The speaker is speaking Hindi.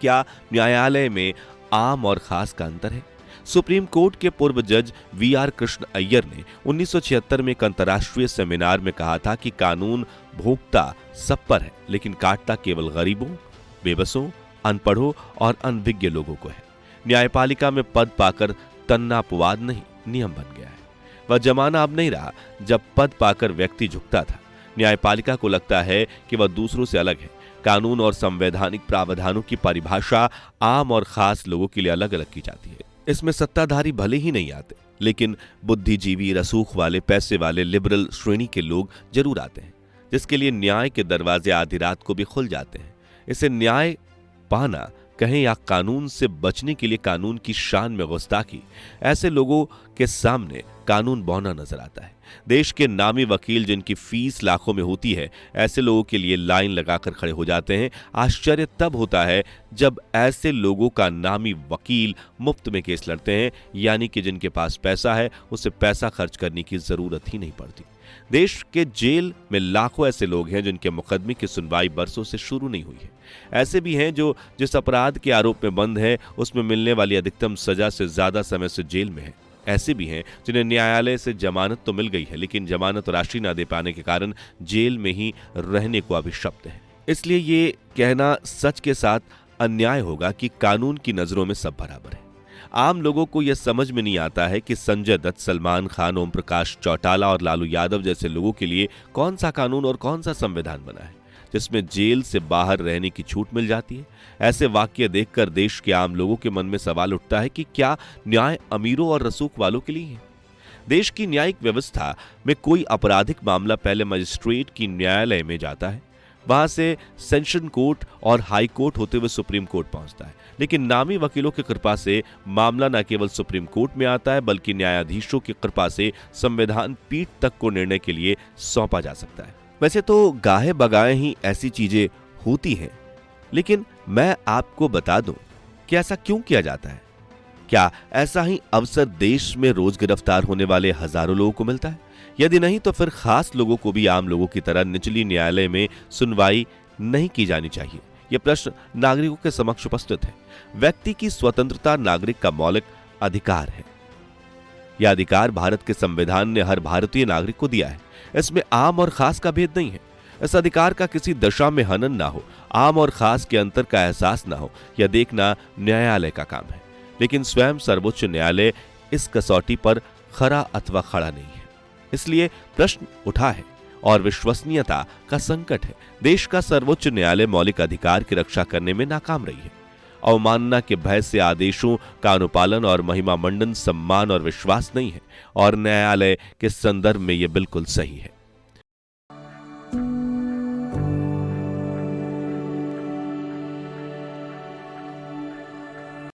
क्या न्यायालय में आम और खास का अंतर है? सुप्रीम कोर्ट के पूर्व जज वी.आर. कृष्ण अय्यर ने 1976 में एक अंतर्राष्ट्रीय सेमिनार में कहा था कि कानून भोगता सब पर है, लेकिन काटता केवल गरीबों, बेबसों, अनपढ़ों और अनभिज्ञ लोगों को है। न्यायपालिका में पद पाकर तन्ना अपवाद नहीं, नियम बन गया है। वह जमाना अब नहीं रहा जब पद पाकर व्यक्ति झुकता था। न्यायपालिका को लगता है कि वह दूसरों से अलग है। कानून और संवैधानिक प्रावधानों की परिभाषा आम और खास लोगों के लिए अलग अलग की जाती है। इसमें सत्ताधारी भले ही नहीं आते, लेकिन बुद्धिजीवी, रसूख वाले, पैसे वाले, लिबरल श्रेणी के लोग जरूर आते हैं, जिसके लिए न्याय के दरवाजे आधी रात को भी खुल जाते हैं। इसे न्याय पाना कहें या कानून से बचने के लिए कानून की शान में गुस्ताखी, ऐसे लोगों के सामने कानून बौना नजर आता है। देश के नामी वकील जिनकी फीस लाखों में होती है, ऐसे लोगों के लिए लाइन लगाकर खड़े हो जाते हैं। आश्चर्य तब होता है जब ऐसे लोगों का नामी वकील मुफ्त में केस लड़ते हैं, यानी कि जिनके पास पैसा है उसे पैसा खर्च करने की जरूरत ही नहीं पड़ती। देश के जेल में लाखों ऐसे लोग हैं जिनके मुकदमे की सुनवाई बरसों से शुरू नहीं हुई है। ऐसे भी हैं जो जिस अपराध के आरोप में बंद है उसमें मिलने वाली अधिकतम सजा से ज्यादा समय से जेल में है। ऐसे भी हैं जिन्हें न्यायालय से जमानत तो मिल गई है, लेकिन जमानत राशि न दे पाने के कारण जेल में ही रहने को अभिशप्त है। इसलिए ये कहना सच के साथ अन्याय होगा कि कानून की नजरों में सब बराबर है। आम लोगों को यह समझ में नहीं आता है कि संजय दत्त, सलमान खान, ओम प्रकाश चौटाला और लालू यादव जैसे लोगों के लिए कौन सा कानून और कौन सा संविधान बना है जिसमें जेल से बाहर रहने की छूट मिल जाती है। ऐसे वाक्य देखकर देश के आम लोगों के मन में सवाल उठता है कि क्या न्याय अमीरों और रसूख वालों के लिए है? देश की न्यायिक व्यवस्था में कोई आपराधिक मामला पहले मजिस्ट्रेट की न्यायालय में जाता है, वहां से सेशन कोर्ट और हाई कोर्ट होते हुए सुप्रीम कोर्ट पहुंचता है। लेकिन नामी वकीलों की कृपा से मामला न केवल सुप्रीम कोर्ट में आता है, बल्कि न्यायाधीशों की कृपा से संविधान पीठ तक को निर्णय के लिए सौंपा जा सकता है। वैसे तो गाहे बगाए ही ऐसी चीजें होती हैं, लेकिन मैं आपको बता दूं कि ऐसा क्यों किया जाता है। क्या ऐसा ही अवसर देश में रोज गिरफ्तार होने वाले हजारों लोगों को मिलता है? यदि नहीं तो फिर खास लोगों को भी आम लोगों की तरह निचली न्यायालय में सुनवाई नहीं की जानी चाहिए? यह प्रश्न नागरिकों के समक्ष उपस्थित है। व्यक्ति की स्वतंत्रता नागरिक का मौलिक अधिकार है। यह अधिकार भारत के संविधान ने हर भारतीय नागरिक को दिया है। इसमें आम और खास का भेद नहीं है। इस अधिकार का किसी दशा में हनन ना हो, आम और खास के अंतर का एहसास ना हो, यह देखना न्यायालय का काम है। लेकिन स्वयं सर्वोच्च न्यायालय इस कसौटी पर खरा अथवा खड़ा नहीं है। इसलिए प्रश्न उठा है और विश्वसनीयता का संकट है। देश का सर्वोच्च न्यायालय मौलिक अधिकार की रक्षा करने में नाकाम रही है। अवमानना के भय से आदेशों का अनुपालन और महिमा मंडन सम्मान और विश्वास नहीं है, और न्यायालय के संदर्भ में यह बिल्कुल सही है।